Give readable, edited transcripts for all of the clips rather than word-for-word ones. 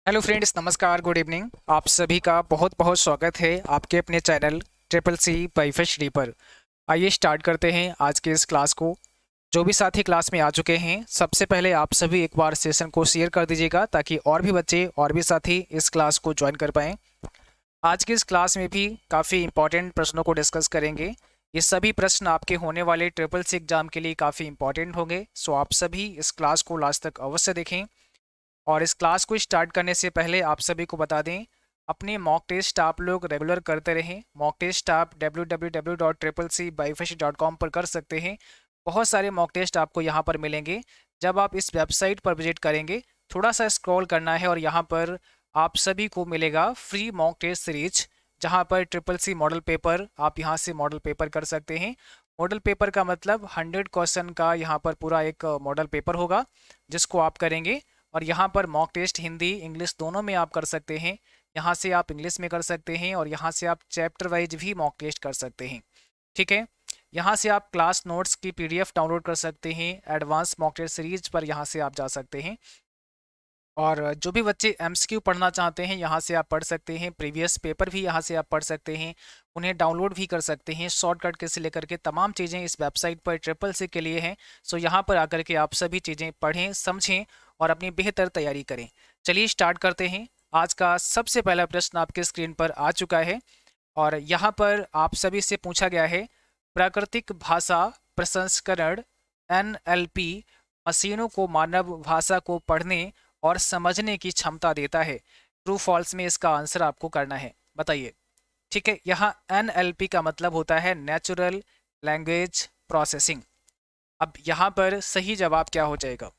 Hello friends, नमस्कार, good evening. आप सभी का बहुत बहुत स्वागत है आपके अपने चैनल ट्रिपल सी बाई पर। आइए स्टार्ट करते हैं आज के इस क्लास को। जो भी साथी क्लास में आ चुके हैं, सबसे पहले आप सभी एक बार सेशन को शेयर कर दीजिएगा ताकि और भी बच्चे और भी साथी इस क्लास को ज्वाइन कर पाएँ। आज की इस क्लास में भी काफ़ी इंपॉर्टेंट प्रश्नों को डिस्कस करेंगे। ये सभी प्रश्न आपके होने वाले ट्रिपल सी एग्जाम के लिए काफ़ी इंपॉर्टेंट होंगे, सो आप सभी इस क्लास को लास्ट तक अवश्य देखें। और इस क्लास को स्टार्ट करने से पहले आप सभी को बता दें, अपने मॉक टेस्ट आप लोग रेगुलर करते रहें। मॉक टेस्ट आप www.triplec-com पर कर सकते हैं। बहुत सारे मॉक टेस्ट आपको यहाँ पर मिलेंगे। जब आप इस वेबसाइट पर विजिट करेंगे, थोड़ा सा स्क्रॉल करना है और यहाँ पर आप सभी को मिलेगा फ्री मॉक टेस्ट सीरीज, जहाँ पर ट्रिपल सी मॉडल पेपर आप यहाँ से मॉडल पेपर कर सकते हैं। मॉडल पेपर का मतलब 100 क्वेश्चन का यहाँ पर पूरा एक मॉडल पेपर होगा जिसको आप करेंगे। और यहाँ पर मॉक टेस्ट हिंदी इंग्लिश दोनों में आप कर सकते हैं। यहाँ से आप इंग्लिश में कर सकते हैं और यहाँ से आप चैप्टर वाइज भी मॉक टेस्ट कर सकते हैं। ठीक है, यहाँ से आप क्लास नोट्स की पीडीएफ डाउनलोड कर सकते हैं। एडवांस मॉक टेस्ट सीरीज पर यहाँ से आप जा सकते हैं। और जो भी बच्चे एमसीक्यू पढ़ना चाहते हैं, यहाँ से आप पढ़ सकते हैं। प्रीवियस पेपर भी यहाँ से आप पढ़ सकते हैं, उन्हें डाउनलोड भी कर सकते हैं। शॉर्टकट के से लेकर के तमाम चीज़ें इस वेबसाइट पर ट्रिपल सी के लिए हैं। सो यहाँ पर आकर के आप सभी चीज़ें पढ़ें, समझें और अपनी बेहतर तैयारी करें। चलिए स्टार्ट करते हैं। आज का सबसे पहला प्रश्न आपके स्क्रीन पर आ चुका है और यहाँ पर आप सभी से पूछा गया है, प्राकृतिक भाषा प्रसंस्करण NLP मशीनों को मानव भाषा को पढ़ने और समझने की क्षमता देता है। ट्रू फॉल्स में इसका आंसर आपको करना है, बताइए। ठीक है, यहाँ NLP का मतलब होता है नेचुरल लैंग्वेज प्रोसेसिंग। अब यहाँ पर सही जवाब क्या हो जाएगा?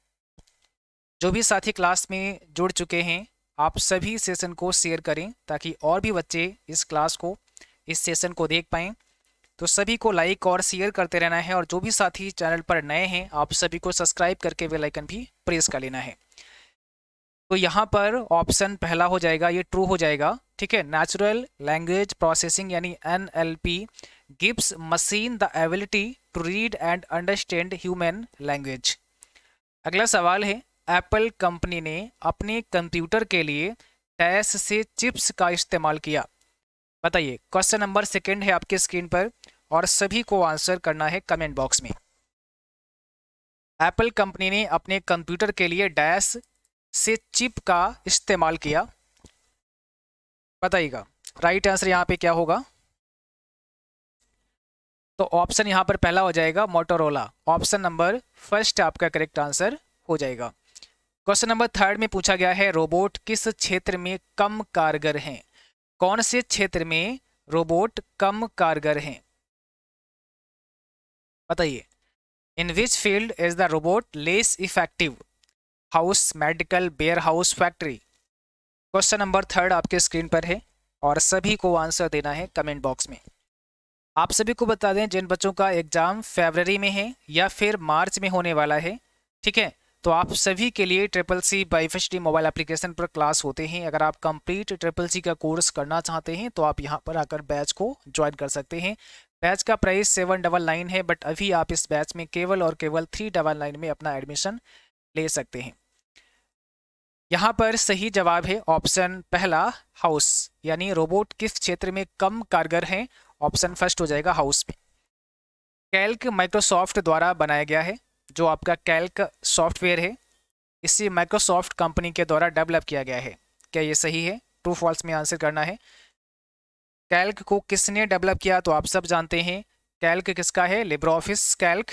जो भी साथी क्लास में जुड़ चुके हैं, आप सभी सेशन को शेयर करें ताकि और भी बच्चे इस क्लास को इस सेशन को देख पाएँ। तो सभी को लाइक और शेयर करते रहना है और जो भी साथी चैनल पर नए हैं, आप सभी को सब्सक्राइब करके बेल आइकन भी प्रेस कर लेना है। तो यहाँ पर ऑप्शन पहला हो जाएगा, ये ट्रू हो जाएगा। ठीक है, नेचुरल लैंग्वेज प्रोसेसिंग यानी NLP gives machine the ability to read and understand human language. अगला सवाल है, एप्पल कंपनी ने अपने कंप्यूटर के लिए डैश से चिप्स का इस्तेमाल किया। बताइए। क्वेश्चन नंबर सेकंड है आपके स्क्रीन पर और सभी को आंसर करना है कमेंट बॉक्स में। एप्पल कंपनी ने अपने कंप्यूटर के लिए डैश से चिप का इस्तेमाल किया। बताइएगा राइट आंसर यहाँ पे क्या होगा। तो ऑप्शन यहाँ पर पहला हो जाएगा मोटोरोला। ऑप्शन नंबर फर्स्ट आपका करेक्ट आंसर हो जाएगा। क्वेश्चन नंबर थर्ड में पूछा गया है, रोबोट किस क्षेत्र में कम कारगर हैं? कौन से क्षेत्र में रोबोट कम कारगर हैं? बताइए। In which field is the robot less effective? House, medical, warehouse, factory. Question number third आपके स्क्रीन पर है और सभी को आंसर देना है कमेंट बॉक्स में। आप सभी को बता दें, जिन बच्चों का एग्जाम फरवरी में है या फिर मार्च में होने वाला है, ठीक है, तो आप सभी के लिए triple C by mobile application पर क्लास होते हैं। अगर आप कंप्लीट ट्रिपल सी का कोर्स करना चाहते हैं तो आप यहाँ पर आकर बैच को ज्वाइन कर सकते हैं। बैच का प्राइस 799 है, बट अभी आप इस बैच में केवल और केवल 399 में अपना एडमिशन ले सकते हैं। यहाँ पर सही जवाब है ऑप्शन पहला, हाउस, यानी रोबोट किस क्षेत्र में कम कारगर हैं। ऑप्शन फर्स्ट हो जाएगा हाउस में। कैल्क माइक्रोसॉफ्ट द्वारा बनाया गया है। जो आपका कैल्क सॉफ्टवेयर है, इसे माइक्रोसॉफ्ट कंपनी के द्वारा डेवलप किया गया है। क्या ये सही है? ट्रू फॉल्स में आंसर करना है। कैल्क को किसने डेवलप किया? तो आप सब जानते हैं कैल्क किसका है, लिब्रे ऑफिस कैल्क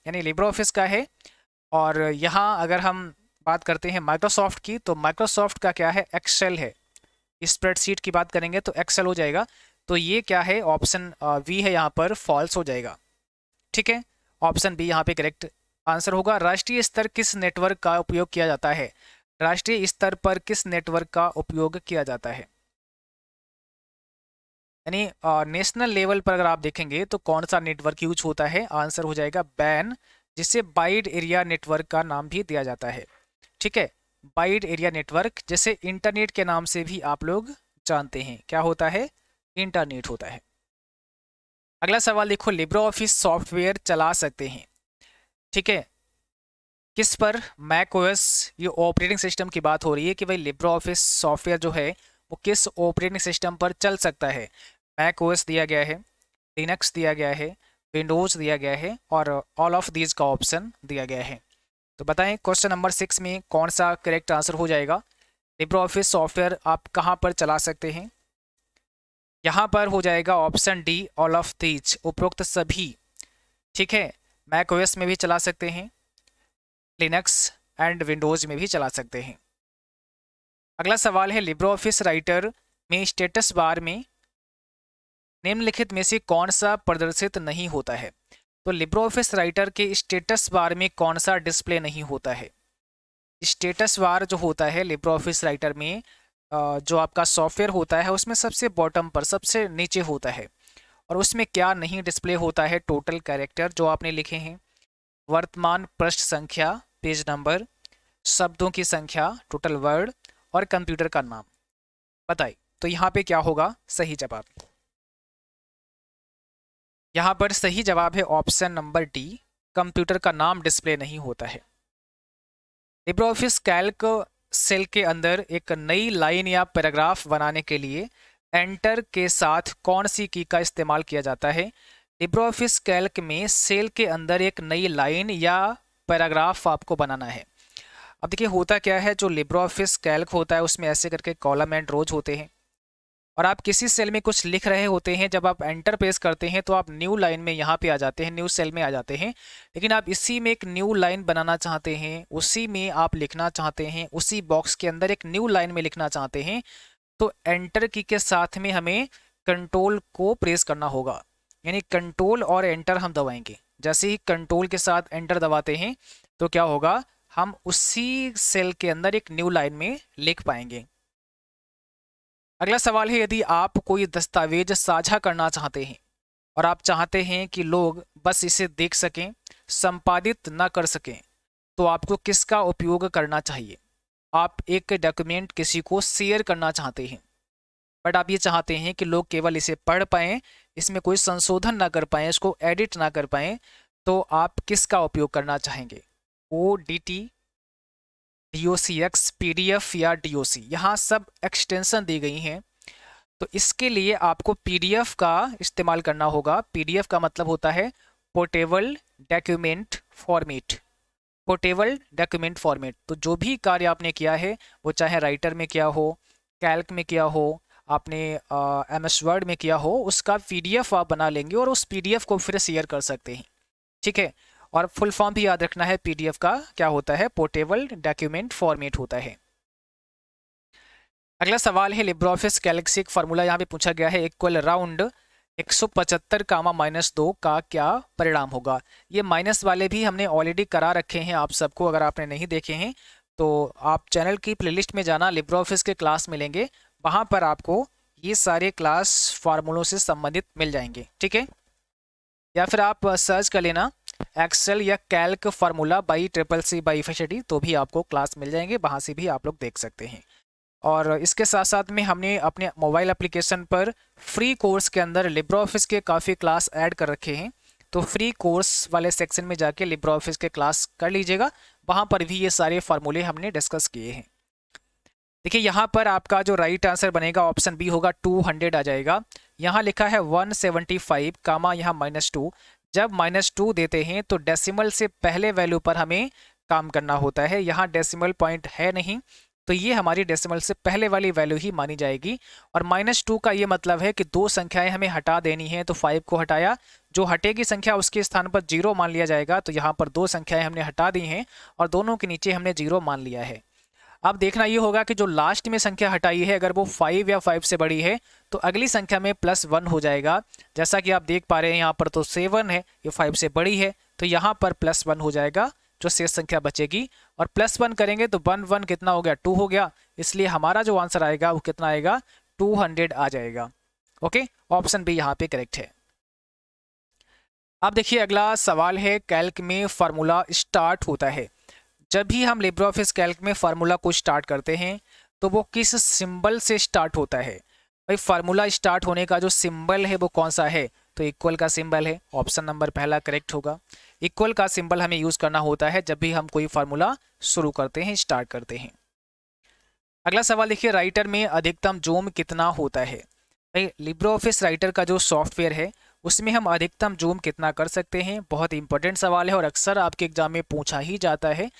यानी लिब्रे ऑफिस का है। और यहाँ अगर हम बात करते हैं माइक्रोसॉफ्ट की, तो माइक्रोसॉफ्ट का क्या है, एक्सेल है। स्प्रेडशीट की बात करेंगे तो एक्सेल हो जाएगा। तो ये क्या है, ऑप्शन वी है, यहाँ पर फॉल्स हो जाएगा। ठीक है, ऑप्शन बी यहाँ पे करेक्ट आंसर होगा। राष्ट्रीय स्तर किस नेटवर्क का उपयोग किया जाता है? राष्ट्रीय स्तर पर किस नेटवर्क का उपयोग किया जाता है? यानी नेशनल लेवल पर अगर आप देखेंगे तो कौन सा नेटवर्क यूज होता है? आंसर हो जाएगा बैन, जिसे वाइड एरिया नेटवर्क का नाम भी दिया जाता है। ठीक है, वाइड एरिया नेटवर्क, जैसे इंटरनेट के नाम से भी आप लोग जानते हैं, क्या होता है, इंटरनेट होता है। अगला सवाल देखो, लिब्रे ऑफिस सॉफ्टवेयर चला सकते हैं, ठीक है, किस पर? मैक ओएस, ये ऑपरेटिंग सिस्टम की बात हो रही है कि भाई लिब्रो ऑफिस सॉफ्टवेयर जो है वो किस ऑपरेटिंग सिस्टम पर चल सकता है। मैक ओएस दिया गया है, लिनक्स दिया गया है, विंडोज़ दिया गया है और ऑल ऑफ दीज का ऑप्शन दिया गया है। तो बताएं क्वेश्चन नंबर 6 में कौन सा करेक्ट आंसर हो जाएगा। लिब्रो ऑफिस सॉफ्टवेयर आप कहाँ पर चला सकते हैं? यहाँ पर हो जाएगा option D, all of these, उपरोक्त सभी। ठीक है, मैक ओएस में भी चला सकते हैं, लिनक्स एंड विंडोज़ में भी चला सकते हैं। अगला सवाल है लिब्रो ऑफिस राइटर में स्टेटस बार में निम्नलिखित में से कौन सा प्रदर्शित नहीं होता है। तो लिब्रो ऑफिस राइटर के स्टेटस बार में कौन सा डिस्प्ले नहीं होता है? स्टेटस बार जो होता है लिब्रो ऑफिस राइटर में, जो आपका सॉफ्टवेयर होता है उसमें सबसे बॉटम पर, सबसे नीचे होता है। और उसमें क्या नहीं डिस्प्ले होता है? टोटल कैरेक्टर जो आपने लिखे हैं, वर्तमान पृष्ठ संख्या, पेज नंबर, शब्दों की संख्या, टोटल वर्ड और कंप्यूटर का नाम। बताइए तो यहाँ पे क्या होगा सही जवाब? यहाँ पर सही जवाब है ऑप्शन नंबर डी, कंप्यूटर का नाम डिस्प्ले नहीं होता है। लिब्रो ऑफिस कैल्क सेल के अंदर एक नई लाइन या पैराग्राफ बनाने के लिए एंटर के साथ कौन सी की का इस्तेमाल किया जाता है? लिब्रो ऑफिस कैल्क में सेल के अंदर एक नई लाइन या पैराग्राफ आपको बनाना है। अब देखिए होता क्या है, जो लिब्रो ऑफिस कैल्क होता है उसमें ऐसे करके कॉलम एंड रोज होते हैं और आप किसी सेल में कुछ लिख रहे होते हैं, जब आप एंटर प्रेस करते हैं तो आप न्यू लाइन में यहाँ पे आ जाते हैं, न्यू सेल में आ जाते हैं। लेकिन आप इसी में एक न्यू लाइन बनाना चाहते हैं, उसी में आप लिखना चाहते हैं, उसी बॉक्स के अंदर एक न्यू लाइन में लिखना चाहते हैं, तो एंटर की के साथ में हमें कंट्रोल को प्रेस करना होगा। यानी कंट्रोल और एंटर हम दबाएंगे। जैसे ही कंट्रोल के साथ एंटर दबाते हैं तो क्या होगा, हम उसी सेल के अंदर एक न्यू लाइन में लिख पाएंगे। अगला सवाल है, यदि आप कोई दस्तावेज साझा करना चाहते हैं और आप चाहते हैं कि लोग बस इसे देख सकें, संपादित ना कर सकें, तो आपको किसका उपयोग करना चाहिए? आप एक डॉक्यूमेंट किसी को शेयर करना चाहते हैं, बट आप ये चाहते हैं कि लोग केवल इसे पढ़ पाएँ, इसमें कोई संशोधन ना कर पाएँ, इसको एडिट ना कर पाएँ, तो आप किसका उपयोग करना चाहेंगे? ODT, DOCX, PDF या DOC, यहाँ सब एक्सटेंशन दी गई हैं। तो इसके लिए आपको PDF का इस्तेमाल करना होगा। PDF का मतलब होता है portable document format, portable document format. तो जो भी कार्य आपने किया है वो चाहे राइटर में किया हो, कैल्क में किया हो, आपने MS वर्ड में किया हो, उसका PDF आप बना लेंगे और उस PDF को फिर शेयर कर सकते हैं। ठीक है, और फुल फॉर्म भी याद रखना है PDF का क्या होता है, पोर्टेबल डॉक्यूमेंट फॉर्मेट होता है। अगला सवाल है लिब्रो ऑफिस कैल्क से एक फार्मूला यहाँ पे पूछा गया है, इक्वल राउंड 175 कामा -2 का क्या परिणाम होगा। ये माइनस वाले भी हमने ऑलरेडी करा रखे हैं आप सबको, अगर आपने नहीं देखे हैं तो आप चैनल की प्लेलिस्ट में जाना, लिब्रो ऑफिस के क्लास मिलेंगे, वहाँ पर आपको ये सारे क्लास फार्मूलों से संबंधित मिल जाएंगे। ठीक है, या फिर आप सर्च कर लेना एक्सेल या Calc formula by CCC by FSD, तो भी आपको क्लास मिल जाएंगे, वहाँ से भी आप लोग देख सकते हैं। और इसके साथ साथ में हमने अपने मोबाइल एप्लीकेशन पर फ्री कोर्स के अंदर लिब्रो ऑफिस के काफ़ी क्लास ऐड कर रखे हैं, तो फ्री कोर्स वाले सेक्शन में जाके लिब्रो ऑफिस के क्लास कर लीजिएगा, वहाँ पर भी ये सारे फार्मूले हमने डिस्कस किए हैं। देखिए यहाँ पर आपका जो राइट आंसर बनेगा ऑप्शन बी होगा, 200 आ जाएगा। यहाँ लिखा है 175 कामा यहाँ -2। जब -2 देते हैं तो डेसिमल से पहले वैल्यू पर हमें काम करना होता है। यहाँ डेसिमल पॉइंट है नहीं, तो ये हमारी डेसिमल से पहले वाली वैल्यू ही मानी जाएगी। और -2 का ये मतलब है कि दो संख्याएं हमें हटा देनी है, तो 5 को हटाया, जो हटेगी संख्या उसके स्थान पर 0 मान लिया जाएगा। तो यहाँ पर दो संख्याएं हमने हटा दी हैं और दोनों के नीचे हमने 0 मान लिया है। अब देखना ये होगा कि जो लास्ट में संख्या हटाई है, अगर वो 5 या 5 से बड़ी है तो अगली संख्या में +1 हो जाएगा। जैसा कि आप देख पा रहे हैं यहाँ पर तो 7 है, ये 5 से बड़ी है, तो यहाँ पर +1 हो जाएगा, जो शेष संख्या बचेगी। और +1 करेंगे तो 1 1 कितना हो गया, 2 हो गया, इसलिए हमारा जो आंसर आएगा वो कितना आएगा, 200 आ जाएगा। ओके, ऑप्शन बी यहाँ पे करेक्ट है। अब देखिए अगला सवाल है, कैल्क में फार्मूला स्टार्ट होता है। जब भी हम लिब्रो ऑफिस कैल्क में फार्मूला को स्टार्ट करते हैं तो वो किस सिंबल से स्टार्ट होता है? भाई फार्मूला स्टार्ट होने का जो सिंबल है वो कौन सा है? तो इक्वल का सिंबल है, ऑप्शन नंबर पहला करेक्ट होगा। इक्वल का सिंबल हमें यूज़ करना होता है जब भी हम कोई फार्मूला शुरू करते हैं, स्टार्ट करते हैं। अगला सवाल देखिए, राइटर में अधिकतम जूम कितना होता है। भाई लिब्रे ऑफिस राइटर का जो सॉफ्टवेयर है उसमें हम अधिकतम जूम कितना कर सकते हैं, बहुत इंपॉर्टेंट सवाल है और अक्सर आपके एग्जाम में पूछा ही जाता है।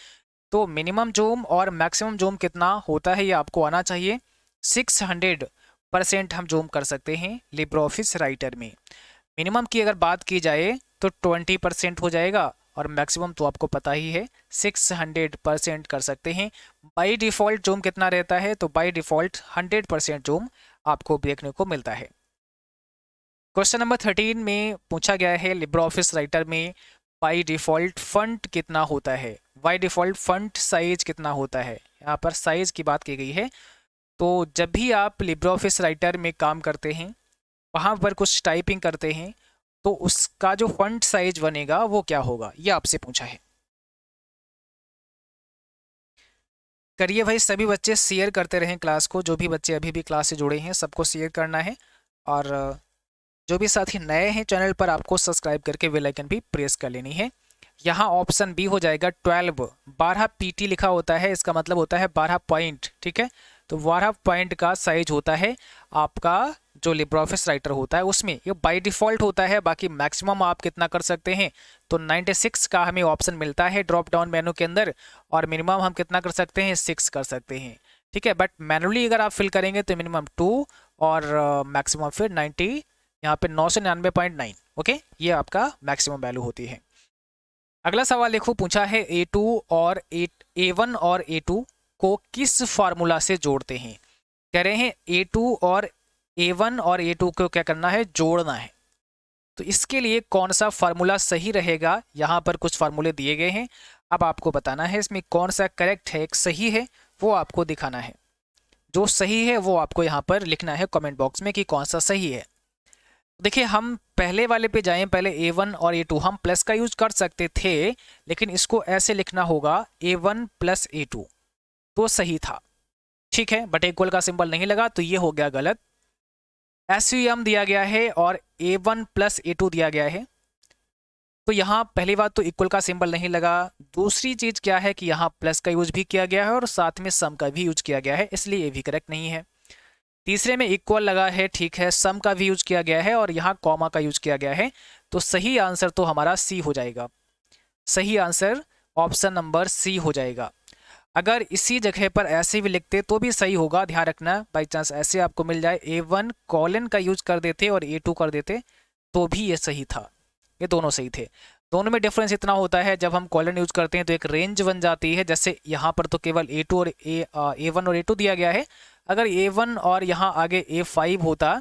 तो मिनिमम जूम और मैक्सिमम जूम कितना होता है ये आपको आना चाहिए। 600% हम जूम कर सकते हैं लिब्रे ऑफिस राइटर में। मिनिमम की अगर बात की जाए तो 20% हो जाएगा और मैक्सिमम तो आपको पता ही है 600% कर सकते हैं। बाय डिफ़ॉल्ट जूम कितना रहता है, तो बाय डिफ़ॉल्ट 100% जूम आपको देखने को मिलता है। क्वेश्चन नंबर 13 में पूछा गया है लिब्रे ऑफिस राइटर में बाय डिफ़ॉल्ट फॉन्ट कितना होता है, बाय डिफ़ॉल्ट फॉन्ट साइज कितना होता है। यहाँ पर साइज की बात की गई है। तो जब भी आप लिब्रे ऑफिस राइटर में काम करते हैं, वहाँ पर कुछ टाइपिंग करते हैं, तो उसका जो फॉन्ट साइज बनेगा वो क्या होगा, ये आपसे पूछा है। करिए भाई, सभी बच्चे शेयर करते रहें क्लास को, जो भी बच्चे अभी भी क्लास से जुड़े हैं सबको शेयर करना है। और जो भी साथी नए हैं चैनल पर, आपको सब्सक्राइब करके बेल आइकन भी प्रेस कर लेनी है। यहाँ ऑप्शन बी हो जाएगा 12 पीटी लिखा होता है, इसका मतलब होता है 12 पॉइंट। ठीक है, तो 12 पॉइंट का साइज होता है आपका जो लिब्रे ऑफिस राइटर होता है उसमें। ये बाय डिफ़ॉल्ट होता है, बाकी मैक्सिमम आप कितना कर सकते हैं, तो 96 का हमें ऑप्शन मिलता है ड्रॉप डाउन मेनू के अंदर, और मिनिमम हम कितना कर सकते हैं, 6 कर सकते हैं। ठीक है, बट मैनुअली अगर आप फिल करेंगे तो मिनिमम 2 और मैक्सिमम फिर 90, यहाँ पे 999.9। ओके, ये आपका मैक्सिमम वैल्यू होती है। अगला सवाल देखो, पूछा है A1 और A2 को किस फार्मूला से जोड़ते हैं। कह रहे हैं A1 और A2 को क्या करना है, जोड़ना है। तो इसके लिए कौन सा फार्मूला सही रहेगा, यहाँ पर कुछ फार्मूले दिए गए हैं, अब आपको बताना है इसमें कौन सा करेक्ट है, एक सही है वो आपको दिखाना है। जो सही है वो आपको यहाँ पर लिखना है कमेंट बॉक्स में कि कौन सा सही है। देखिए, हम पहले वाले पे जाएं, पहले A1 और A2 हम प्लस का यूज कर सकते थे, लेकिन इसको ऐसे लिखना होगा A1 प्लस A2, तो सही था। ठीक है, बट इक्वल का सिंबल नहीं लगा तो ये हो गया गलत। SVM दिया गया है और A1 प्लस A2 दिया गया है, तो यहाँ पहली बात तो इक्वल का सिंबल नहीं लगा। दूसरी चीज क्या है कि यहाँ प्लस का यूज भी किया गया है और साथ में सम का भी यूज किया गया है, इसलिए ये भी करेक्ट नहीं है। तीसरे में इक्वल लगा है, ठीक है, सम का भी यूज किया गया है और यहाँ कॉमा का यूज किया गया है, तो सही आंसर तो हमारा सी हो जाएगा। सही आंसर ऑप्शन नंबर सी हो जाएगा। अगर इसी जगह पर ऐसे भी लिखते तो भी सही होगा, ध्यान रखना, बाई चांस ऐसे आपको मिल जाए A1 कॉलन का यूज कर देते और A2 कर देते तो भी ये सही था, ये दोनों सही थे। दोनों में डिफरेंस इतना होता है, जब हम कॉलन यूज करते हैं तो एक रेंज बन जाती है, जैसे यहाँ पर तो केवल A1 और A2 दिया गया है। अगर A1 और यहाँ आगे A5 होता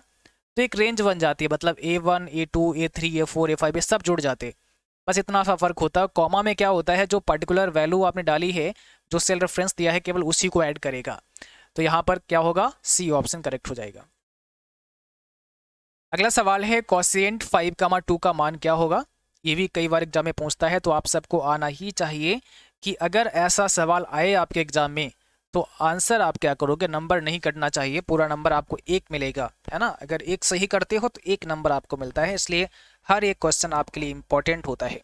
तो एक रेंज बन जाती है, मतलब A1 A2 A3 A4 A5 ये सब जुड़ जाते। बस इतना सा फर्क होता है। कॉमा में क्या होता है, जो पर्टिकुलर वैल्यू आपने डाली है, जो सेल रेफरेंस दिया है, केवल उसी को ऐड करेगा। तो यहाँ पर क्या होगा, सी ऑप्शन करेक्ट हो जाएगा। अगला सवाल है कोसेंट 5, 2 का मान क्या होगा। ये भी कई बार एग्जाम में पूछता है, तो आप सबको आना ही चाहिए कि अगर ऐसा सवाल आए आपके एग्जाम में तो आंसर आप क्या करोगे, नंबर नहीं कटना चाहिए, पूरा नंबर आपको 1 मिलेगा, है ना। अगर 1 सही करते हो तो 1 नंबर आपको मिलता है, इसलिए हर एक क्वेश्चन आपके लिए इंपॉर्टेंट होता है।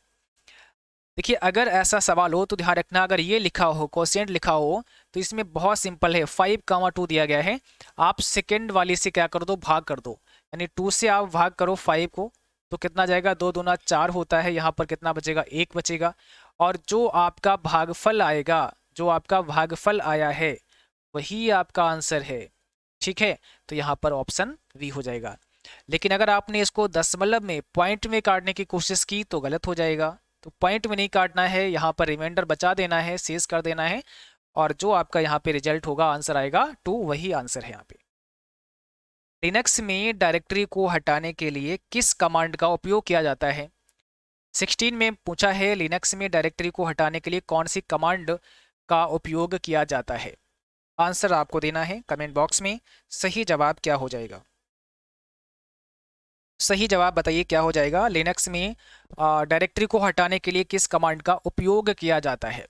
देखिए, अगर ऐसा सवाल हो तो ध्यान रखना, अगर ये लिखा हो कोसेंट लिखा हो तो इसमें बहुत सिंपल है, 5, 2 दिया गया है, आप सेकेंड वाली से क्या कर दो, भाग कर दो, यानी 2 से आप भाग करो 5 को, तो कितना जाएगा, 2 दूना 4 होता है, यहाँ पर कितना बचेगा, 1 बचेगा। और जो आपका भागफल आएगा, जो आपका भागफल आया है वही आपका आंसर है। ठीक है, तो यहाँ पर ऑप्शन वी हो जाएगा। लेकिन अगर आपने इसको दशमलव में, पॉइंट में काटने की कोशिश की तो गलत हो जाएगा। तो पॉइंट में नहीं काटना है, यहाँ पर रिमाइंडर बचा देना है, शेष कर देना है, और जो आपका यहाँ पे रिजल्ट होगा, आंसर आएगा 2, वही आंसर है यहाँ पे। लिनक्स में डायरेक्टरी को हटाने के लिए किस कमांड का उपयोग किया जाता है। 16 में पूछा है लिनक्स में डायरेक्टरी को हटाने के लिए कौन सी कमांड का उपयोग किया जाता है। आंसर आपको देना है कमेंट बॉक्स में। सही जवाब क्या हो जाएगा, सही जवाब बताइए क्या हो जाएगा। लिनक्स में डायरेक्टरी को हटाने के लिए किस कमांड का उपयोग किया जाता है।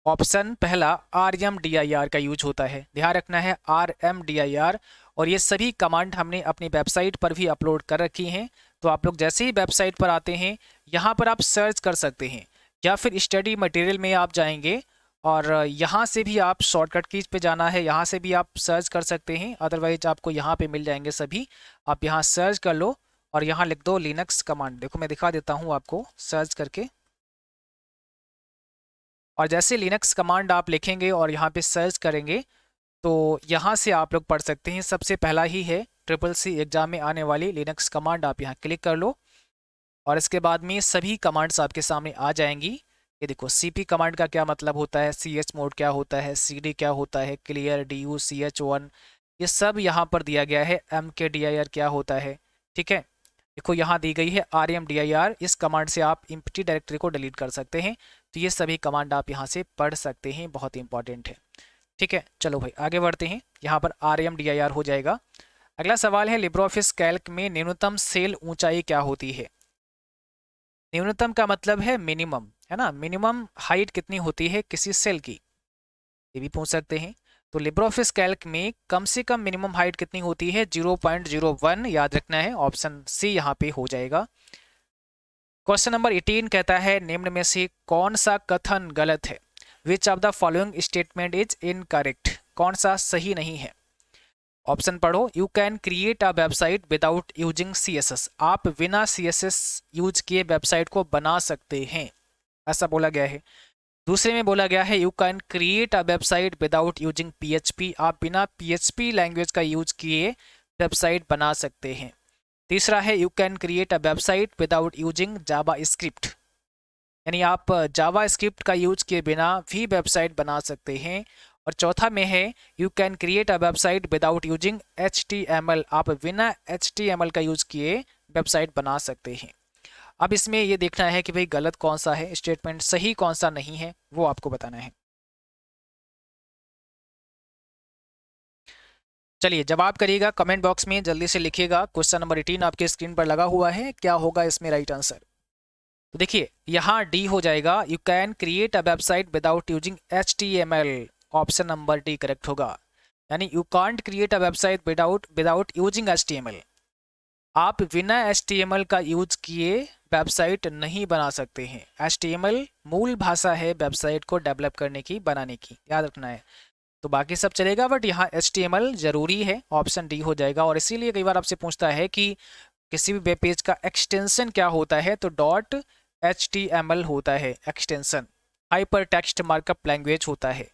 ऑप्शन पहला RMDIR का यूज होता है, ध्यान रखना है RMDIR, और ये सभी कमांड हमने अपनी वेबसाइट पर भी अपलोड कर रखी हैं, तो आप लोग जैसे ही वेबसाइट पर आते हैं यहाँ पर आप सर्च कर सकते हैं, या फिर स्टडी मटेरियल में आप जाएंगे और यहाँ से भी आप शॉर्टकट कीज पे जाना है, यहाँ से भी आप सर्च कर सकते हैं, अदरवाइज आपको यहाँ पे मिल जाएंगे सभी। आप यहाँ सर्च कर लो और यहाँ लिख दो लिनक्स कमांड। देखो मैं दिखा देता हूँ आपको सर्च करके। और जैसे लिनक्स कमांड आप लिखेंगे और यहाँ पे सर्च करेंगे तो यहाँ से आप लोग पढ़ सकते हैं। सबसे पहला ही है CCC एग्जाम में आने वाली लिनक्स कमांड, आप यहाँ क्लिक कर लो और इसके बाद में सभी कमांड्स आपके सामने आ जाएंगी। ये देखो CP कमांड का क्या मतलब होता है, CS मोड क्या होता है, CD क्या होता है, क्लियर, DU, CH1, ये सब यहाँ पर दिया गया है। MKDIR क्या होता है, ठीक है। देखो यहाँ दी गई है RMDIR, इस कमांड से आप एम्प्टी डायरेक्टरी को डिलीट कर सकते हैं। तो ये सभी कमांड आप यहाँ से पढ़ सकते हैं, बहुत इंपॉर्टेंट है, ठीक है। चलो भाई आगे बढ़ते हैं, यहाँ पर RMDIR हो जाएगा। अगला सवाल है लिब्रे ऑफिस कैल्क में न्यूनतम सेल ऊंचाई क्या होती है। न्यूनतम का मतलब है मिनिमम, है ना। मिनिमम हाइट कितनी होती है किसी सेल की, ये भी पूछ सकते हैं। तो लिब्रे ऑफिस कैल्क में कम से कम मिनिमम हाइट कितनी होती है, 0.01, याद रखना है। ऑप्शन सी यहाँ पे हो जाएगा। क्वेश्चन नंबर 18 कहता है निम्न में से कौन सा कथन गलत है। Which of the following statement is incorrect, कौन सा सही नहीं है। ऑप्शन पढ़ो। You can create a website without using CSS, आप बिना CSS यूज किए वेबसाइट को बना सकते हैं, ऐसा बोला गया है। दूसरे में बोला गया है you can create a website without using PHP, आप बिना PHP लैंग्वेज का यूज किए वेबसाइट बना सकते हैं। तीसरा है you can create a website without using Java script, यानी आप जावा स्क्रिप्ट का यूज किए बिना भी वेबसाइट बना सकते हैं। और चौथा में है you can create a website without using HTML, आप बिना HTML का यूज किए वेबसाइट बना सकते हैं। अब इसमें ये देखना है कि भाई गलत कौन सा है स्टेटमेंट, सही कौन सा नहीं है, वो आपको बताना है। चलिए जवाब करिएगा कमेंट बॉक्स में, जल्दी से लिखिएगा। क्वेश्चन नंबर 18 आपके स्क्रीन पर लगा हुआ है, क्या होगा इसमें राइट आंसर। तो देखिए यहाँ डी हो जाएगा, you can create a website without using HTML, option number D correct होगा। यानी you can't create a website without using HTML, आप बिना HTML का यूज किए वेबसाइट नहीं बना सकते हैं। HTML मूल भाषा है वेबसाइट को डेवलप करने की, बनाने की, याद रखना है। तो बाकी सब चलेगा बट यहाँ HTML जरूरी है, ऑप्शन डी हो जाएगा। और इसीलिए कई बार आपसे पूछता है कि किसी भी वेब पेज का एक्सटेंशन क्या होता है, तो .html होता है extension, hyper text markup language होता है,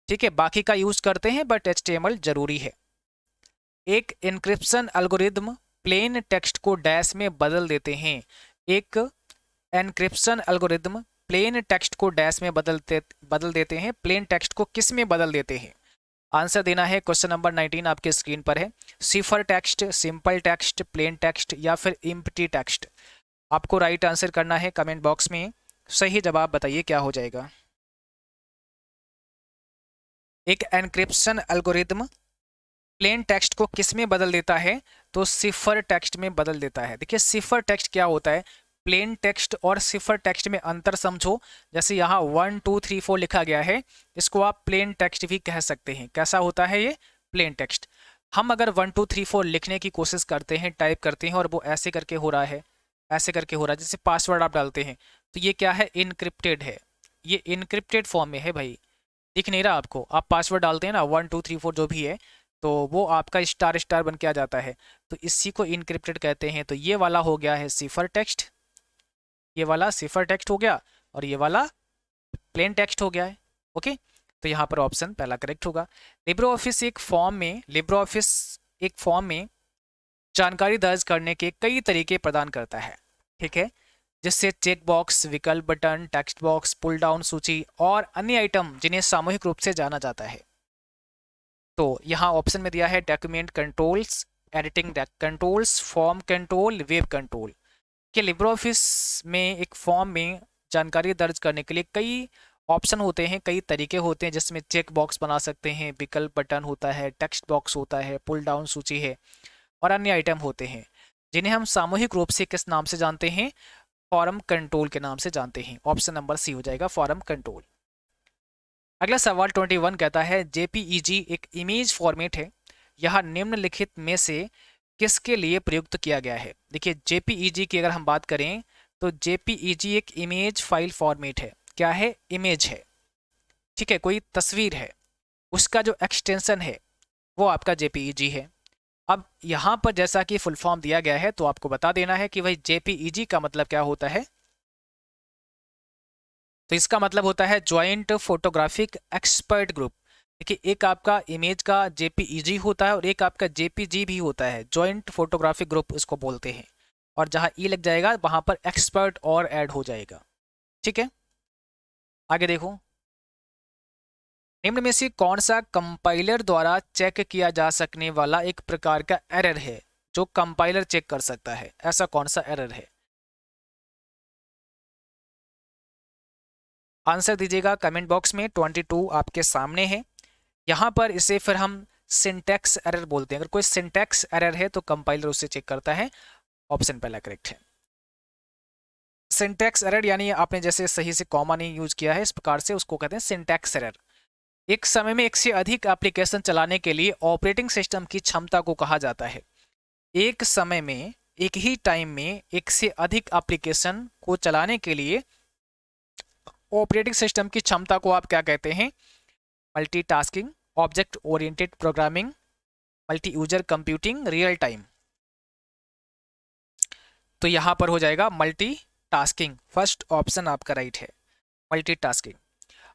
ठीक है। बाकी का यूज करते हैं बट HTML जरूरी है। एक एन्क्रिप्शन एल्गोरिदम प्लेन टेक्स्ट को डैश में बदल देते हैं। एक एन्क्रिप्शन एल्गोरिदम प्लेन टेक्स्ट को डैश में बदल देते हैं, प्लेन टेक्स्ट को किस में बदल देते हैं। आंसर देना है। क्वेश्चन नंबर 19 आपके स्क्रीन पर है। Cipher text, simple text, plain text या फिर एम्प्टी टेक्स्ट, आपको राइट आंसर करना है कमेंट बॉक्स में। सही जवाब बताइए क्या हो जाएगा। एक एन्क्रिप्शन एल्गोरिदम प्लेन टेक्स्ट को किस में बदल देता है, तो सिफर टेक्स्ट में बदल देता है। देखिए सिफर टेक्स्ट क्या होता है, प्लेन टेक्स्ट और सिफर टेक्स्ट में अंतर समझो। जैसे यहाँ 1 2 3 4 लिखा गया है, इसको आप प्लेन टेक्स्ट भी कह सकते हैं। कैसा होता है ये, प्लेन टेक्स्ट। हम अगर 1 2 3 4 लिखने की कोशिश करते हैं, टाइप करते हैं और वो ऐसे करके हो रहा है, ऐसे करके हो रहा है, जैसे पासवर्ड आप डालते हैं, तो ये क्या है, इनक्रिप्टेड है। ये इनक्रिप्टेड फॉर्म में है भाई, दिख नहीं रहा आपको। आप पासवर्ड डालते हैं ना 1 2 3 4 जो भी है, तो वो आपका स्टार स्टार बन के आ जाता है, तो इसी को इनक्रिप्टेड कहते हैं। तो ये वाला हो गया है सिफर टेक्स्ट, ये वाला सिफर टेक्स्ट हो गया और ये वाला प्लेन टेक्स्ट हो गया है। ओके, तो यहाँ पर ऑप्शन पहला करेक्ट होगा। लिब्रे ऑफिस एक फॉर्म में जानकारी दर्ज करने के कई तरीके प्रदान करता है, ठीक है, जिससे चेक बॉक्स, विकल्प, button, text box, pull down सूची और अन्य आइटम जिन्हें सामूहिक रूप से जाना जाता है। तो यहाँ ऑप्शन में दिया है document controls, editing controls, form control, web control. कि लिब्रे ऑफिस में एक फॉर्म में जानकारी दर्ज करने के लिए कई ऑप्शन होते हैं, कई तरीके होते हैं, जिसमें चेक बॉक्स बना सकते हैं, विकल्प बटन होता है, टेक्स्ट बॉक्स होता है, पुल डाउन सूची है और अन्य आइटम होते हैं, जिन्हें हम सामूहिक रूप से किस नाम से जानते हैं, फॉर्म कंट्रोल के नाम से जानते हैं। ऑप्शन नंबर सी हो जाएगा, फॉर्म कंट्रोल। अगला सवाल 21 कहता है JPEG एक इमेज फॉर्मेट है, यह निम्नलिखित में से किसके लिए प्रयुक्त किया गया है? देखिए जेपीईजी की अगर हम बात करें तो जेपीईजी एक इमेज फाइल फॉर्मेट है। क्या है? इमेज है, ठीक है, कोई तस्वीर है, उसका जो एक्सटेंशन है वो आपका जेपीईजी है। अब यहाँ पर जैसा कि फुल फॉर्म दिया गया है तो आपको बता देना है कि भाई जेपीईजी का मतलब क्या होता है। तो इसका मतलब होता है ज्वाइंट फोटोग्राफिक एक्सपर्ट ग्रुप। देखिए एक आपका इमेज का जेपीईजी होता है और एक आपका जेपीजी भी होता है, ज्वाइंट फोटोग्राफिक ग्रुप इसको बोलते हैं। और जहाँ ई लग जाएगा वहां पर एक्सपर्ट और ऐड हो जाएगा, ठीक है। आगे देखो, निम्न में से कौन सा कंपाइलर द्वारा चेक किया जा सकने वाला एक प्रकार का एरर है जो कंपाइलर चेक कर सकता है? ऐसा कौन सा एरर है? आंसर दीजिएगा कमेंट बॉक्स में। 22 आपके सामने है। यहाँ पर इसे फिर हम सिंटैक्स एरर बोलते हैं। अगर कोई सिंटैक्स एरर है तो कंपाइलर उसे चेक करता है। ऑप्शन पहला करेक्ट है। सिंटैक्स एरर यानी आपने जैसे सही से कॉमा नहीं यूज किया है, इस प्रकार से उसको कहते हैं सिंटैक्स एरर। एक समय में एक से अधिक एप्लीकेशन चलाने के लिए ऑपरेटिंग सिस्टम की क्षमता को कहा जाता है। एक समय में, एक ही टाइम में एक से अधिक एप्लीकेशन को चलाने के लिए ऑपरेटिंग सिस्टम की क्षमता को आप क्या कहते हैं? Multitasking, object oriented programming, multi user computing, real time. तो यहां पर हो जाएगा मल्टीटास्किंग। फर्स्ट ऑप्शन आपका राइट है, मल्टीटास्किंग।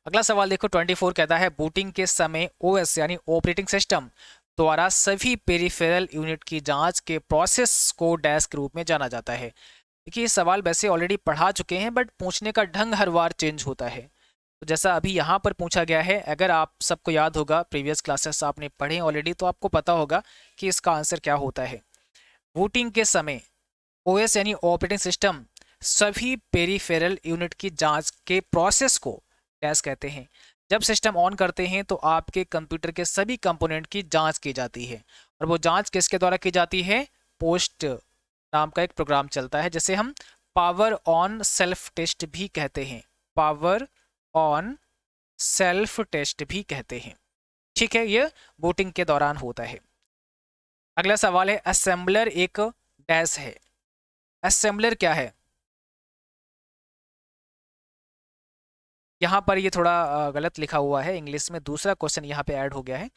अगला सवाल देखो 24 कहता है बूटिंग के समय ओएस यानी ऑपरेटिंग सिस्टम द्वारा सभी पेरिफेरल यूनिट की जांच के प्रोसेस को डैश के रूप में जाना जाता है। देखिए ये सवाल वैसे ऑलरेडी पढ़ा चुके हैं बट पूछने का ढंग हर बार चेंज होता है। तो जैसा अभी यहाँ पर पूछा गया है, अगर आप सबको याद होगा, प्रीवियस क्लासेस आपने पढ़े ऑलरेडी, तो आपको पता होगा कि इसका आंसर क्या होता है। बूटिंग के समय ओएस यानी ऑपरेटिंग सिस्टम सभी पेरिफेरल यूनिट की जांच के प्रोसेस को डैश कहते हैं। जब सिस्टम ऑन करते हैं तो आपके कंप्यूटर के सभी कंपोनेंट की जांच की जाती है। और वो जांच किसके द्वारा की जाती है? पोस्ट नाम का एक प्रोग्राम चलता है, जैसे हम पावर ऑन सेल्फ टेस्ट भी कहते हैं। पावर ऑन सेल्फ टेस्ट भी कहते हैं, ठीक है। ये बूटिंग के दौरान होता है। अगला सवाल है असेंबलर एक डैश है। असेंबलर क्या है? यहाँ पर ये थोड़ा गलत लिखा हुआ है इंग्लिश में, दूसरा क्वेश्चन यहाँ पे ऐड हो गया है,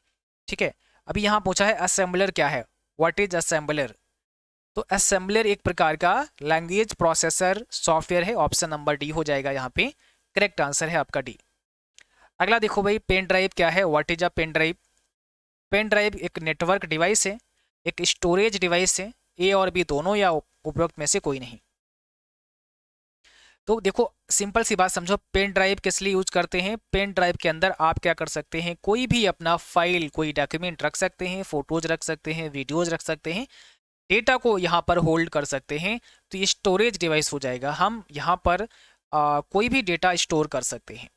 ठीक है। अभी यहाँ पूछा है असेंबलर क्या है, व्हाट इज असेंबलर। तो असेंबलर एक प्रकार का लैंग्वेज प्रोसेसर सॉफ्टवेयर है। ऑप्शन नंबर डी हो जाएगा यहाँ पे, करेक्ट आंसर है आपका डी। अगला देखो भाई पेन ड्राइव क्या है, what is a pen drive. Pen drive एक नेटवर्क डिवाइस है, एक स्टोरेज डिवाइस है। ए और बी दोनों या उपरोक्त में से कोई नहीं। तो देखो सिंपल सी बात समझो, पेन ड्राइव किस लिए यूज करते हैं? पेन ड्राइव के अंदर आप क्या कर सकते हैं? कोई भी अपना फाइल, कोई डॉक्यूमेंट रख सकते हैं, फोटोज रख सकते हैं, वीडियोज रख सकते हैं, डेटा को यहाँ पर होल्ड कर सकते हैं। तो ये स्टोरेज डिवाइस हो जाएगा। हम यहाँ पर कोई भी डेटा स्टोर कर सकते हैं।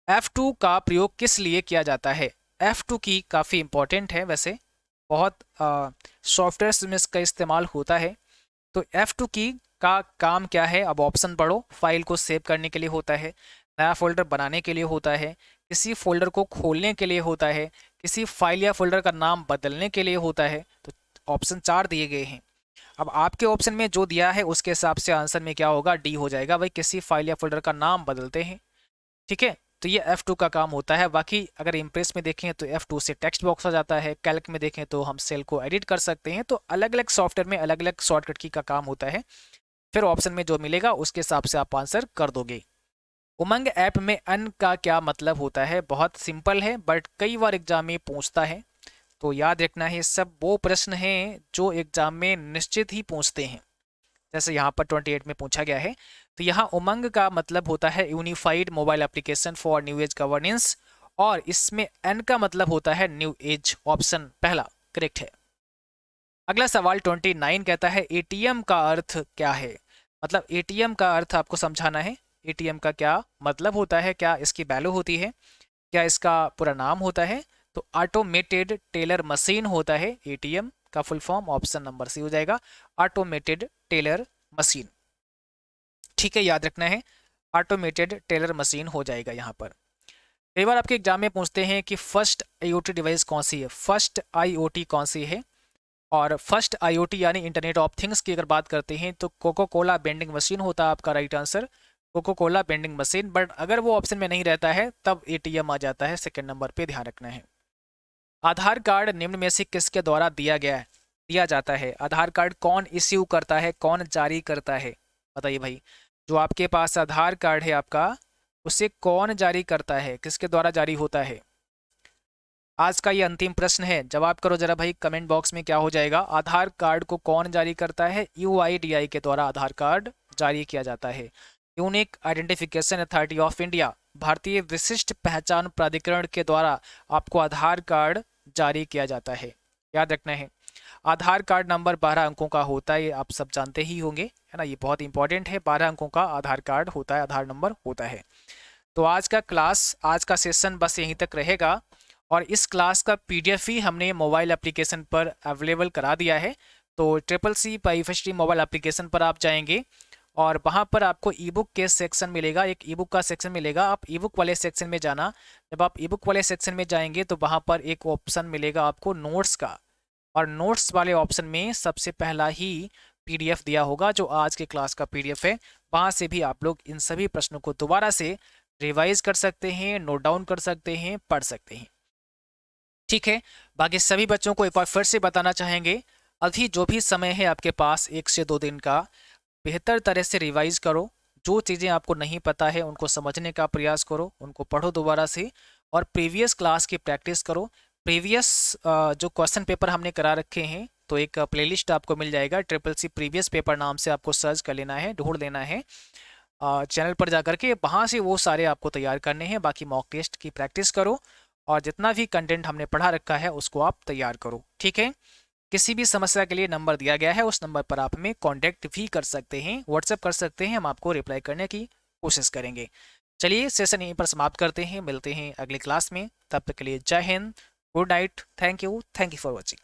F2 का प्रयोग किस लिए किया जाता है? F2 की काफ़ी इंपॉर्टेंट है, वैसे बहुत सॉफ्टवेयर में इसका इस्तेमाल होता है। तो F2 की का काम क्या है? अब ऑप्शन पढ़ो। फाइल को सेव करने के लिए होता है, नया फोल्डर बनाने के लिए होता है, किसी फोल्डर को खोलने के लिए होता है, किसी फाइल या फोल्डर का नाम बदलने के लिए होता है। तो ऑप्शन 4 दिए गए हैं। अब आपके ऑप्शन में जो दिया है उसके हिसाब से आंसर में क्या होगा? डी हो जाएगा। भाई किसी फाइल या फोल्डर का नाम बदलते हैं, ठीक है। तो ये F2 का काम होता है। बाकी अगर इम्प्रेस में देखें तो F2 से टेक्स्ट बॉक्स आ जाता है, कैल्क में देखें तो हम सेल को एडिट कर सकते हैं। तो अलग अलग सॉफ्टवेयर में अलग अलग शॉर्टकट की का काम होता है। फिर ऑप्शन में जो मिलेगा उसके हिसाब से आप आंसर कर दोगे। उमंग ऐप में अन का क्या मतलब होता है? बहुत सिंपल है बट कई बार एग्जाम में पूछता है, तो याद रखना है सब वो प्रश्न हैं जो एग्जाम में निश्चित ही पूछते हैं। जैसे यहाँ पर 28 में पूछा गया है। तो यहाँ उमंग का मतलब होता है unified mobile application for new age governance, और इसमें एन का मतलब होता है न्यू एज। ऑप्शन पहला करेक्ट है। अगला सवाल 29 कहता है एटीएम का अर्थ क्या है? मतलब एटीएम का अर्थ आपको समझाना है। एटीएम का क्या मतलब होता है, क्या इसकी वैल्यू होती है, क्या इसका पूरा नाम होता है? तो ऑटोमेटेड टेलर मशीन होता है एटीएम का full form. Option number C हो जाएगा, ऑटोमेटेड टेलर मशीन, ठीक है, याद रखना है। ऑटोमेटेड टेलर मशीन हो जाएगा यहाँ पर। कई बार आपके एग्जाम में पूछते हैं कि फर्स्ट आईओटी डिवाइस कौन सी है, फर्स्ट आईओटी कौन सी है? और फर्स्ट आईओटी यानी इंटरनेट ऑफ थिंग्स की अगर बात करते हैं तो कोको कोला वेंडिंग मशीन होता है आपका right answer, coca cola vending machine. But अगर वो ऑप्शन में नहीं रहता है तब एटीएम आ जाता है सेकंड नंबर पे, ध्यान रखना है। आधार कार्ड निम्न में से किसके द्वारा दिया जाता है? आधार कार्ड कौन इश्यू करता है, कौन जारी करता है? बताइए भाई, जो आपके पास आधार कार्ड है आपका, उसे कौन जारी करता है, किसके द्वारा जारी होता है? आज का ये अंतिम प्रश्न है, जवाब करो जरा भाई कमेंट बॉक्स में, क्या हो जाएगा? आधार कार्ड को कौन जारी करता है? यूआईडीआई के द्वारा आधार कार्ड जारी किया जाता है। Unique identification authority of India, भारतीय विशिष्ट पहचान प्राधिकरण के द्वारा आपको आधार कार्ड जारी किया जाता है, याद रखना है। आधार कार्ड नंबर 12 अंकों का होता है, ये आप सब जानते ही होंगे, है ना, ये बहुत इंपॉर्टेंट है। 12 अंकों का आधार कार्ड होता है, आधार नंबर होता है। तो आज का क्लास, आज का सेशन बस यहीं तक रहेगा, और इस क्लास का पीडीएफ ही हमने मोबाइल एप्लीकेशन पर अवेलेबल करा दिया है। तो ट्रिपल सी पाईफिशरी मोबाइल एप्लीकेशन पर आप जाएंगे और वहाँ पर आपको ई बुक के सेक्शन मिलेगा, एक ई बुक का सेक्शन मिलेगा, आप ई बुक वाले सेक्शन में जाना। जब आप ई बुक वाले सेक्शन में जाएंगे तो वहाँ पर एक ऑप्शन मिलेगा आपको नोट्स का, और नोट्स वाले ऑप्शन में सबसे पहला ही पीडीएफ दिया होगा जो आज के क्लास का पीडीएफ है। वहाँ से भी आप लोग इन सभी प्रश्नों को दोबारा से रिवाइज कर सकते हैं, नोट डाउन कर सकते हैं, पढ़ सकते हैं, ठीक है। बाकी सभी बच्चों को एक बार फिर से बताना चाहेंगे, अभी जो भी समय है आपके पास 1 से 2 दिन का, बेहतर तरह से रिवाइज करो। जो चीज़ें आपको नहीं पता है उनको समझने का प्रयास करो, उनको पढ़ो दोबारा से, और प्रीवियस क्लास की प्रैक्टिस करो। प्रीवियस जो क्वेश्चन पेपर हमने करा रखे हैं, तो एक प्लेलिस्ट आपको मिल जाएगा, ट्रिपल सी प्रीवियस पेपर नाम से आपको सर्च कर लेना है, ढूंढ लेना है चैनल पर जाकर के, वहाँ से वो सारे आपको तैयार करने हैं। बाकी मॉक टेस्ट की प्रैक्टिस करो, और जितना भी कंटेंट हमने पढ़ा रखा है उसको आप तैयार करो, ठीक है। किसी भी समस्या के लिए नंबर दिया गया है, उस नंबर पर आप हमें कांटेक्ट भी कर सकते हैं, व्हाट्सएप कर सकते हैं, हम आपको रिप्लाई करने की कोशिश करेंगे। चलिए सेशन यहीं पर समाप्त करते हैं, मिलते हैं अगली क्लास में, तब तक के लिए जय Hind, good night, thank you for watching.